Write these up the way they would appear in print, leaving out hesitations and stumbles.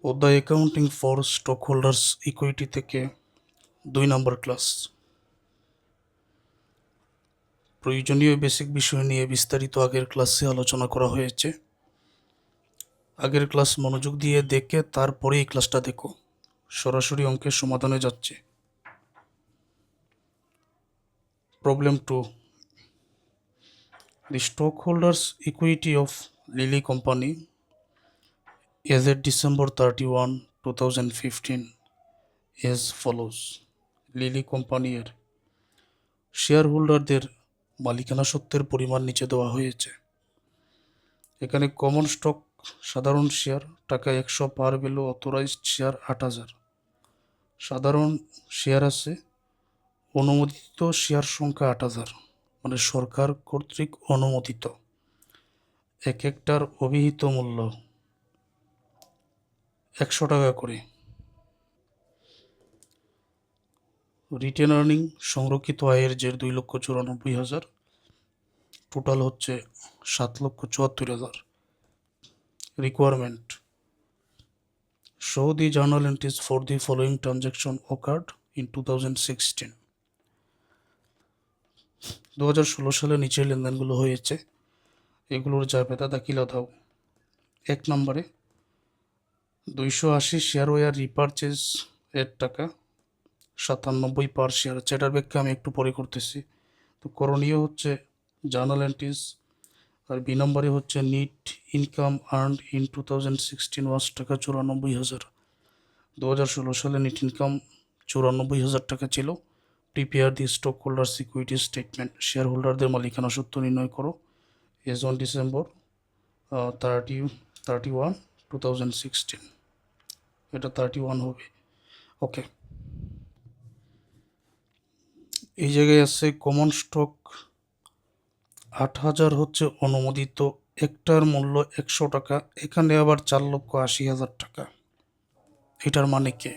অধ্যায় accounting for stock holders equity থেকে 2 নম্বর class. প্রয়োজনীয় বেসিক বিষয় নিয়ে বিস্তারিত আগের ক্লাসে আলোচনা করা হয়েছে। আগের ক্লাস মনোযোগ দিয়ে দেখে তারপরে এই ক্লাসটা দেখো। সরাসরি অঙ্কের সমাধানে যাচ্ছে। Problem 2, the stockholders equity of Lilly company as at December 31, 2015 as follows. Lily কোম্পানির শেয়ার হোল্ডারদের মালিকানা সত্ত্বের পরিমাণ নিচে দেওয়া হয়েছে। এখানে কমন স্টক সাধারণ শেয়ার টাকা 100 পার ভ্যালু, অথরাইজড শেয়ার 8,000। সাধারণ শেয়ার আছে, অনুমোদিত শেয়ার সংখ্যা 8,000, মানে সরকার কর্তৃক অনুমোদিত। এক একটার অভিহিত মূল্য 100 টাকা করে। রিটেন আর্নিং সংরক্ষিত আয়ের জের 2,94,000, টোটাল হচ্ছে 7,74,000। Requirement: show the journal entries for the following transaction occurred in 2016. 2016 সালে নিচের লেনদেনগুলো হয়েছে, এগুলোর জাবেদা দাখিলা দাও। 1 নম্বরে 280 শেয়ার ওয়ার রিপারচেজ এর টাকা 97 পার শেয়ার আছে। এটার ব্যাখ্যা আমি একটু পরে করতেছি। তো করণীয় হচ্ছে জার্নাল এন্ট্রিজ। আর বি নম্বরে হচ্ছে net income earned in 2016 was টাকা 94,000। 2016 সালে নিট ইনকাম 94,000 টাকা ছিল। Prepare the stock holders equity statement, share হোল্ডারদের মালিকানা সত্ত্ব নির্ণয় করো এজ অন ডিসেম্বর 31, 2016। এটা 31 হবে। ওকে, এই জায়গায় আছে কমন স্টক 8,000 হচ্ছে অনুমোদিত, একটার মূল্য 100 টাকা। এখানে আবার 4,80,000 টাকা। এটার মানে কি?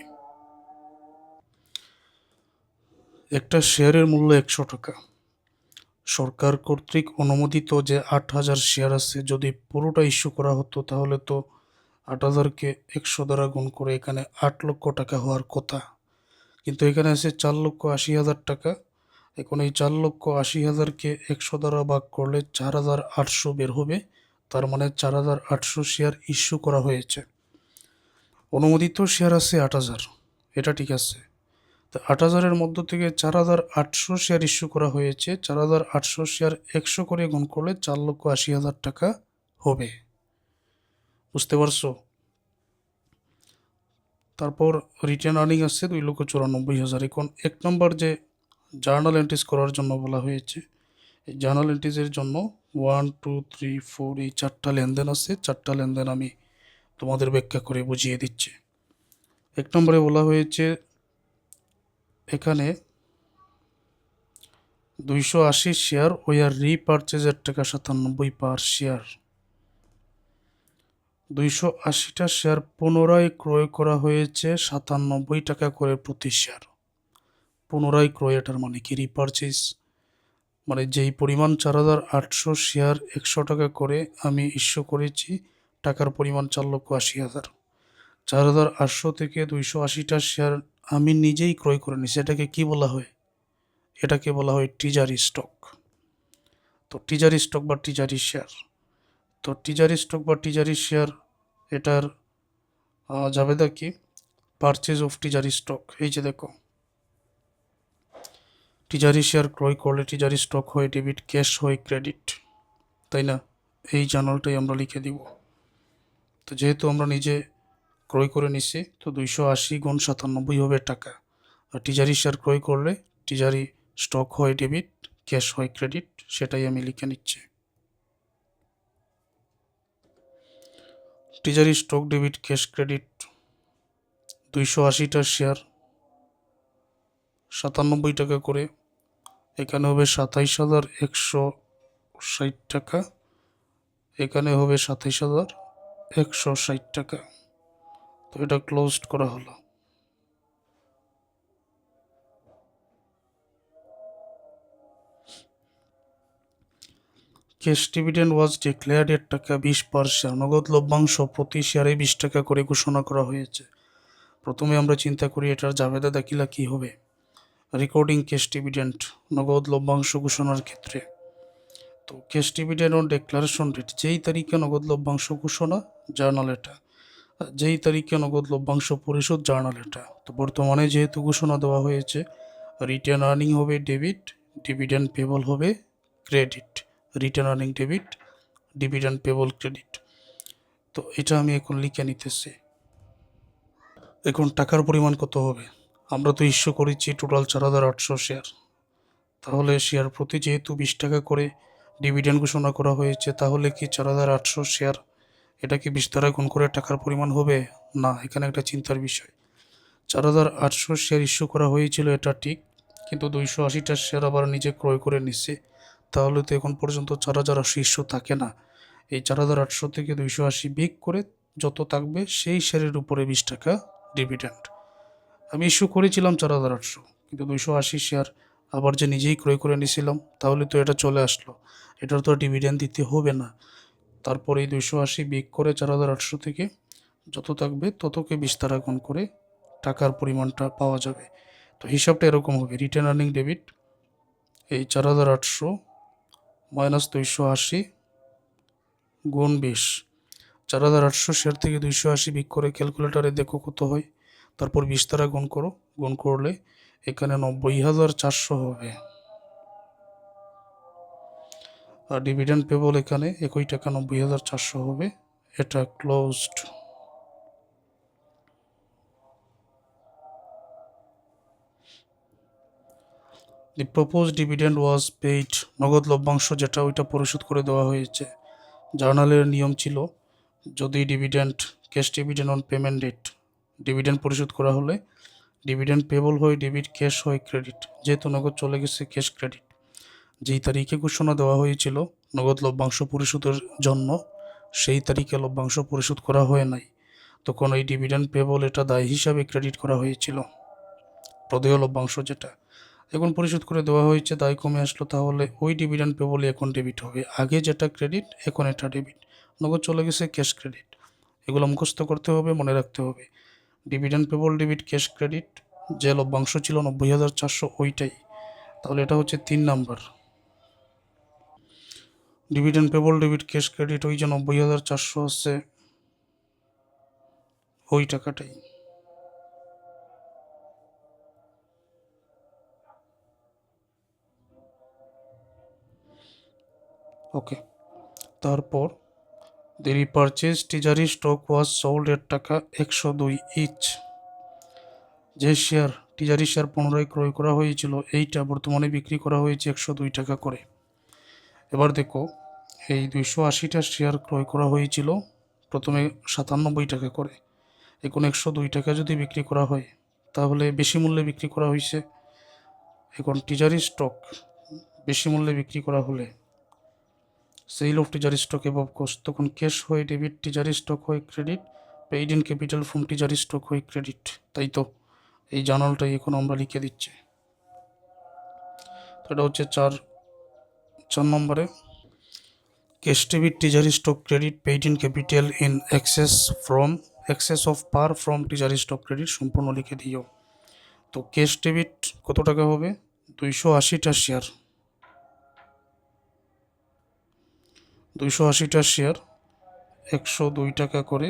একটা শেয়ারের মূল্য 100 টাকা, সরকার কর্তৃক অনুমোদিত যে 8,000 শেয়ার আছে, যদি পুরোটা ইস্যু করা হতো তাহলে তো 8,000কে 100 দ্বারা গুণ করে এখানে 8 লক্ষ টাকা হওয়ার কথা। কিন্তু এখানে আছে 4,80,000 টাকা। এখন এই 4,80,000কে 100 দ্বারা ভাগ করলে 4,800 বের হবে। তার মানে 4,800 শেয়ার ইস্যু করা হয়েছে। অনুমোদিত শেয়ার আছে 8,000, এটা ঠিক আছে। তো 8,000-এর মধ্য থেকে 4,800 শেয়ার ইস্যু করা হয়েছে। 4,800 শেয়ার 100 করে গুণ করলে 4,80,000 টাকা হবে। বুঝতে পারছো? তারপর রিটেন আর্নিং আছে 2,94,000। এখন 1 নম্বর যে জার্নাল এন্ট্রিজ করার জন্য বলা হয়েছে, এই জার্নাল এন্ট্রিজের জন্য 1, 2, 3, 4 এই 4টা লেনদেন আছে। 4টা লেনদেন আমি তোমাদের ব্যাখ্যা করে বুঝিয়ে দিচ্ছি। 1 নম্বরে বলা হয়েছে এখানে 280 শেয়ার ওয়ার রিপারচেজের টাকা 97 পার শেয়ার। 280টা শেয়ার পুনরায় ক্রয় করা হয়েছে 97 টাকা করে প্রতি শেয়ার। পুনরায় ক্রয়, এটার মানে কি? রিপারচেজ মানে যেই পরিমাণ 4,800 শেয়ার 100 টাকা করে আমি ইস্যু করেছি, টাকার পরিমাণ 4,80,000। 4,800 থেকে 280টা শেয়ার আমি নিজেই ক্রয় করে নিছি। এটাকে কি বলা হয়? এটাকে বলা হয় টিজারি স্টক। তো টিজারি স্টক বা টিজারি শেয়ার, তো টিজারি স্টক বা টিজারি শেয়ার এটার জাবেদা কি? Purchase of treasury stock. এই যে দেখো, টিজারি শেয়ার ক্রয় করলে টিজারি স্টক হয় ডেবিট, ক্যাশ হয় ক্রেডিট, তাই না? এই জার্নালটাই আমরা লিখে দিব। তো যেহেতু আমরা নিজে ক্রয় করে নিছি, তো 280 গুণ 97 হবে টাকা। আর টিজারি শেয়ার ক্রয় করলে টিজারি স্টক হয় ডেবিট, ক্যাশ হয় ক্রেডিট, সেটাই আমি লিখে নিচ্ছি। Treasury stock debit cash credit 280টা শেয়ার 97 টাকা করে, এখানে হবে 27,160 টাকা, এখানে হবে 27,160 টাকা। তো এটা ক্লোজড করা হলো। ক্যাশ ডিভিডেন্ড ওয়াজ ডিক্লেয়ার্ড এর টাকা 20 পার শেয়ার, নগদ লভ্যাংশ প্রতি শেয়ারে 20 টাকা করে ঘোষণা করা হয়েছে। প্রথমে আমরা চিন্তা করি এটার জাবেদা দাখিলা কি হবে। রেকর্ডিং ক্যাশ ডিভিডেন্ড, নগদ লভ্যাংশ ঘোষণার ক্ষেত্রে। তো cash dividend on declaration date, যেই তারিখে নগদ লভ্যাংশ ঘোষণা, জার্নাল এটা। যেই তারিখে নগদ লভ্যাংশ পরিশোধ, জার্নাল এটা। তো বর্তমানে যেহেতু ঘোষণা দেওয়া হয়েছে, রিটার্ন আর্নিং হবে ডেবিট, ডিভিডেন্ড পেবল হবে credit. Return earning debit, dividend payable credit. তো এটা আমি এখন লিখে নিতেছি। এখন টাকার পরিমাণ কত হবে? আমরা তো ইস্যু করেছি টোটাল 4800 শেয়ার। তাহলে শেয়ার প্রতি যেহেতু 20 টাকা করে ডিভিডেন্ড ঘোষণা করা হয়েছে, তাহলে কি 4800 শেয়ার এটা কি 20 দ্বারা গুণ করে টাকার পরিমাণ হবে? না, এখানে একটা চিন্তার বিষয়। 4800 শেয়ার ইস্যু করা হয়েছিল, এটা ঠিক, কিন্তু 280টা শেয়ার আবার নিজে ক্রয় করে নিচ্ছে। তাহলে তো এখন পর্যন্ত 4800 ইস্যু থাকে না। এই 4800 থেকে 280 বিয়োগ করে যত থাকবে সেই শেয়ারের উপরে 20 টাকা ডিভিডেন্ড। আমি ইস্যু করেছিলাম 4800, কিন্তু 280 শেয়ার আবার যে নিজেই ক্রয় করে নিয়েছিলাম, তাহলে তো এটা চলে আসলো। এটার তো ডিভিডেন্ড দিতে হবে না। তারপরে এই 280 বিয়োগ করে 4800 থেকে যত থাকবে ততকে 20 দ্বারা গুণ করে টাকার পরিমাণটা পাওয়া যাবে। তো হিসাবটা এরকম হবে, রিটার্ন আর্নিং ডেবিট এই 4800 মাইনাস 280 গুণ 20। 4800 শেয়ার থেকে 280 বিয়োগ করে ক্যালকুলেটারে দেখো কত হয়, তারপর 20 দ্বারা গুণ করো। গুণ করলে এখানে 90,400 হবে। আর ডিভিডেন্ড পেবল এখানে একই টাকা 90,400 হবে। এটা ক্লোজড। দি প্রপোজ ডিভিডেন্ড ওয়াজ পেইড, নগদ লভ্যাংশ যেটা ওইটা পরিশোধ করে দেওয়া হয়েছে। জার্নালের নিয়ম ছিল, যদি dividend cash dividend on payment date, dividend পরিশোধ করা হলে ডিভিডেন্ড পেবল হয় ডেবিট, ক্যাশ হয় ক্রেডিট। যেহেতু নগদ চলে গেছে, ক্যাশ ক্রেডিট। যেই তারিখে ঘোষণা দেওয়া হয়েছিল নগদ লভ্যাংশ পরিশোধের জন্য, সেই তারিখে লভ্যাংশ পরিশোধ করা হয় নাই, তখন এই ডিভিডেন্ড পেবল এটা দায় হিসাবে ক্রেডিট করা হয়েছিল, প্রদেয় লভ্যাংশ যেটা। এখন পরিশোধ করে দেওয়া হয়েছে, দায় কমে আসলো, তাহলে ওই ডিভিডেন্ড পেবলই এখন ডেবিট হবে। আগে যেটা ক্রেডিট, এখন এটা ডেবিট। নগদ চলে গেছে, ক্যাশ ক্রেডিট। এগুলো মুখস্থ করতে হবে, মনে রাখতে হবে। Dividend payable debit, cash credit, যে লভ্যাংশ ছিল 90,400 ওইটাই। তাহলে এটা হচ্ছে 3 number. Dividend payable debit, cash credit, ওই যে 90,400 আছে ওই টাকাটাই। ওকে, তারপর দি রিপারচেজ টিজারি স্টক ওয়াজ সোল্ড এর টাকা 102 ইচ। যে শেয়ার টিজারি শেয়ার পুনরায় ক্রয় করা হয়েছিল, এইটা বর্তমানে বিক্রি করা হয়েছে 102 টাকা করে। এবার দেখো, এই 280টা শেয়ার ক্রয় করা হয়েছিল প্রথমে 97 টাকা করে। এখন 102 টাকা যদি বিক্রি করা হয়, তাহলে বেশি মূল্যে বিক্রি করা হয়েছে। এখন টিজারি স্টক বেশি মূল্যে বিক্রি করা হলে sale of treasury stock above cost, তখন ক্যাশ হয় ডেবিট, টিজারি স্টক হয় credit, paid in capital from treasury stock হয় ক্রেডিট। তাই তো এই জার্নালটাই এখন আমরা লিখে দিচ্ছি। তো এটা হচ্ছে 4 নম্বরে, cash debit treasury stock credit paid in capital in excess of par from treasury stock credit সম্পূর্ণ লিখে দিও। তো ক্যাশ ডেবিট কত টাকা হবে? 280টা শেয়ার, 280টা শেয়ার 102 টাকা করে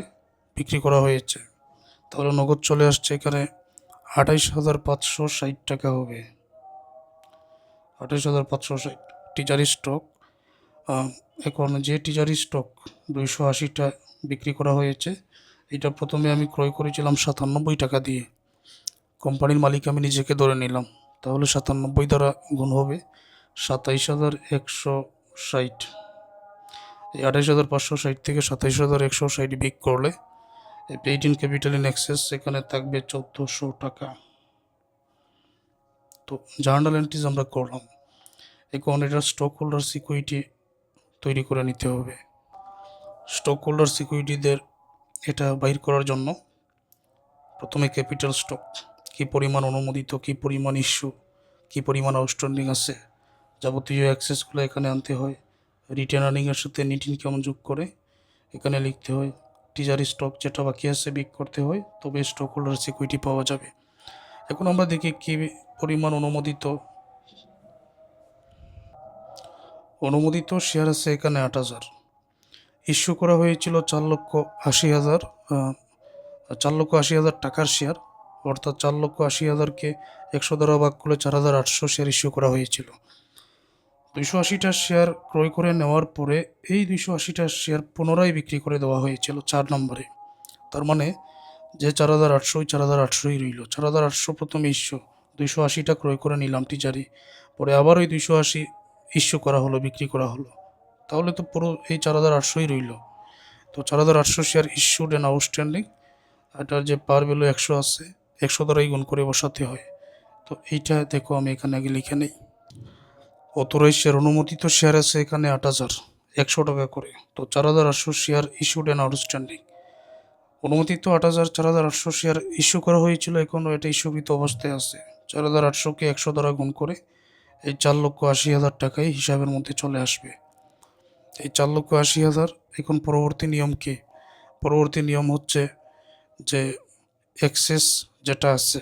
বিক্রি করা হয়েছে। তাহলে নগদ চলে আসছে এখানে 28,560 টাকা হবে। 28,560 টিজারি স্টক। এখন যে টিজারি স্টক 280টা বিক্রি করা হয়েছে, এটা প্রথমে আমি ক্রয় করেছিলাম 97 টাকা দিয়ে। কোম্পানির মালিক আমি নিজেকে ধরে নিলাম, তাহলে 97 দ্বারা গুণ হবে 27,160। এই 28,560 থেকে 27,160 বিয়োগ করলে paid in capital in access এখানে থাকবে 1400 টাকা। তো জার্নাল এন্ট্রিজ আমরা করলাম। এখন এটা স্টক হোল্ডার সিকিউরিটি তৈরি করে নিতে হবে। স্টক হোল্ডার সিকিউরিটিদের এটা বাইর করার জন্য প্রথমে ক্যাপিটাল স্টক, কী পরিমাণ অনুমোদিত, কী পরিমাণ ইস্যু, কী পরিমাণ আউটস্ট্যান্ডিং আছে, যাবতীয় অ্যাক্সেসগুলো এখানে আনতে হয়। রিটেন আর্নিংয়ের সাথে নেট ইনকাম যোগ করে এখানে লিখতে হয় টিজারি স্টক যেটা বাকি আছে বিক করতে হয়, তবে স্টক হোল্ডার সিকিউরিটি পাওয়া যাবে। এখন আমরা দেখি কি পরিমাণ অনুমোদিত শেয়ার আছে এখানে 8,000। ইস্যু করা হয়েছিল 4,80,000 4,80,000 টাকার শেয়ার, অর্থাৎ 4,80,000কে 100 দ্বারা ভাগ করলে 4,800 শেয়ার ইস্যু করা হয়েছিল। 280টা শেয়ার ক্রয় করে নেওয়ার পরে এই 280টা শেয়ার পুনরায় বিক্রি করে দেওয়া হয়েছিল 4 নম্বরে। তার মানে যে 4,800 ওই 4,800ই রইল। 4,800 প্রথমে ইস্যু, 280টা ক্রয় করে নিলাম টিজারি, পরে আবার ওই 280 ইস্যু করা হলো, বিক্রি করা হলো, তাহলে তো পুরো এই 4,800ই রইল। তো 4,800 শেয়ার ইস্যুড অ্যান্ড আউটস্ট্যান্ডিং, এটার যে পার ভ্যালু 100 আছে, 100 দ্বারাই গুণ করে বসাতে হয়। তো এইটা দেখো আমি এখানে আগে লিখে নেই। অথরাইজ শেয়ার, অনুমোদিত শেয়ার আছে এখানে 8,000, 100 টাকা করে। তো 4,800 শেয়ার ইস্যুড অ্যান্ড আউটস্ট্যান্ডিং, অনুমোদিত 8,000, 4,800 শেয়ার ইস্যু করা হয়েছিল, এখনও এটা ইস্যুকৃত অবস্থায় আছে। 4,800কে 100 দ্বারা গুণ করে এই 4,80,000 টাকাই হিসাবের মধ্যে চলে আসবে। এই 4,80,000 এখন পরবর্তী নিয়ম কি? পরবর্তী নিয়ম হচ্ছে যে এক্সেস যেটা আছে,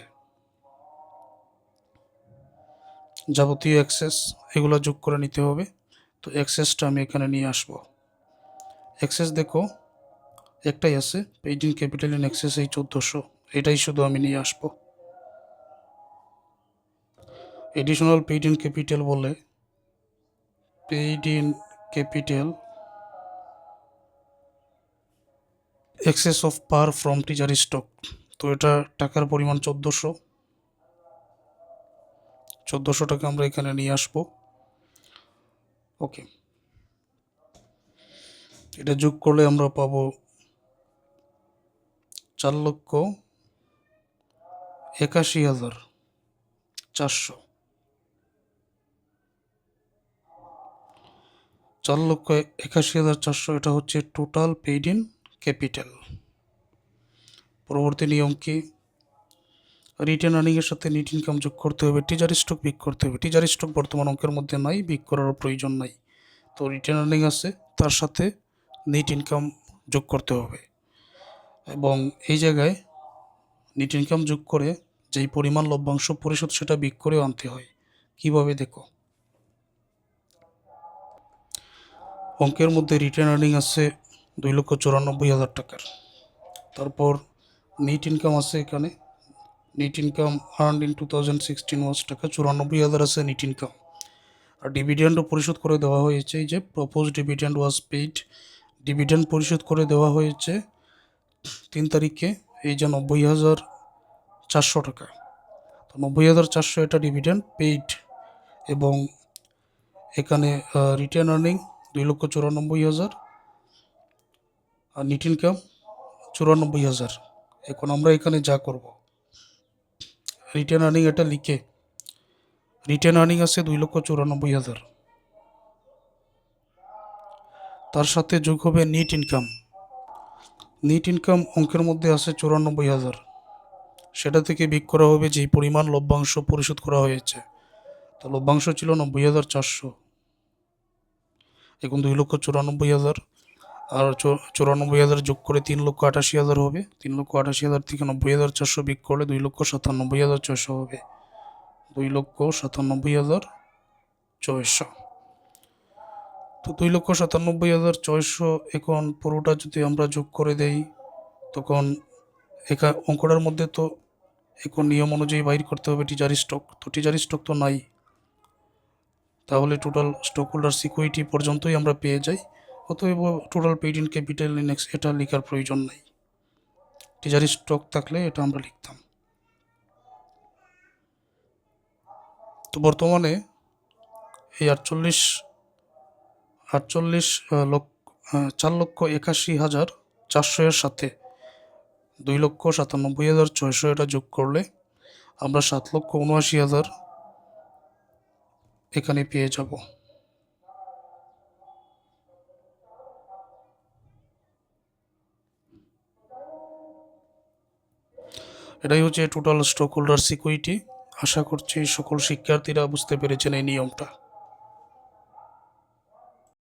যাবতীয় এক্সেস এগুলো যোগ করে নিতে হবে। তো এক্সেসটা আমি এখানে নিয়ে আসব। এক্সেস দেখো একটাই আছে, paid in capital in excess, এই 1,400, এটাই শুধু আমি নিয়ে আসব। এডিশনাল পেইড ইন ক্যাপিটাল বলে, paid in capital excess of par from treasury stock. তো এটা টাকার পরিমাণ 1,400 টাকা আমরা এখানে নিয়ে আসব। ওকে, এটা যোগ করলে আমরা পাবো 4,81,400। 4,81,400 এটা হচ্ছে টোটাল পেইড ইন ক্যাপিটাল। পরবর্তী নিয়ম কি? রিটেন আর্নিংয়ের সাথে নেট ইনকাম যোগ করতে হবে, টিজারি স্টক বিক করতে হবে। টিজারি স্টক বর্তমান অঙ্কের মধ্যে নাই, বিক করার প্রয়োজন নাই। তো রিটেন আর্নিং আছে, তার সাথে নেট ইনকাম যোগ করতে হবে, এবং এই জায়গায় নেট ইনকাম যোগ করে যেই পরিমাণ লভ্যাংশ পরিশোধ সেটা বিক করেও আনতে হয়। কিভাবে দেখো, অঙ্কের মধ্যে রিটেন আর্নিং আছে 2,94,000 টাকার, তারপর নেট ইনকাম আছে এখানে, net income earned in 2016 was টাকা 94,000 আছে নেট ইনকাম। আর ডিভিডেন্ডও পরিশোধ করে দেওয়া হয়েছে, এই যে প্রপোজ ডিভিডেন্ড ওয়াজ পেইড, ডিভিডেন্ড পরিশোধ করে দেওয়া হয়েছে 3 তারিখে, এই যে 90,400 টাকা। তো 90,400 এটা ডিভিডেন্ড পেইড, এবং এখানে রিটেন আর্নিং 2,94,000 আর নেট ইনকাম 94,000। এখন আমরা এখানে যা করব, রিটেন আর্নিং এটা লিখে, রিটেন আর্নিং আছে 2,94,000, তার সাথে যোগ হবে নেট ইনকাম। নেট ইনকাম অঙ্কের মধ্যে আছে 94,000, সেটা থেকে বিক করা হবে যেই পরিমাণ লভ্যাংশ পরিশোধ করা হয়েছে। তো লভ্যাংশ ছিল 90,400, এখন 2,94,000 আর 94,000 যোগ করে 3,88,000 হবে। 3,88,000 থেকে 90,400 বিক করলে 2,97,400 হবে। 2,97,400। তো 2,97,400 এখন পুরোটা যদি আমরা যোগ করে দেই, তখন অঙ্কটার মধ্যে তো এখন নিয়ম অনুযায়ী বাইর করতে হবে টিজারি স্টক, তো টিজারি স্টক তো নাই, তাহলে টোটাল স্টক হোল্ডার সিকিউরিটি পর্যন্তই আমরা পেয়ে যাই। অতএব total paid in capital in এটা লেখার প্রয়োজন নাই, টিজারি স্টক থাকলে এটা আমরা লিখতাম। তো বর্তমানে এই 4,81,400 এর সাথে 2,97,600 এটা যোগ করলে আমরা 7,79,000 এখানে পেয়ে যাব। এটাই হচ্ছে টোটাল স্টক হোল্ডার সিকিউরিটি। আশা করছি সকল শিক্ষার্থীরা বুঝতে পেরেছেন এই নিয়মটা।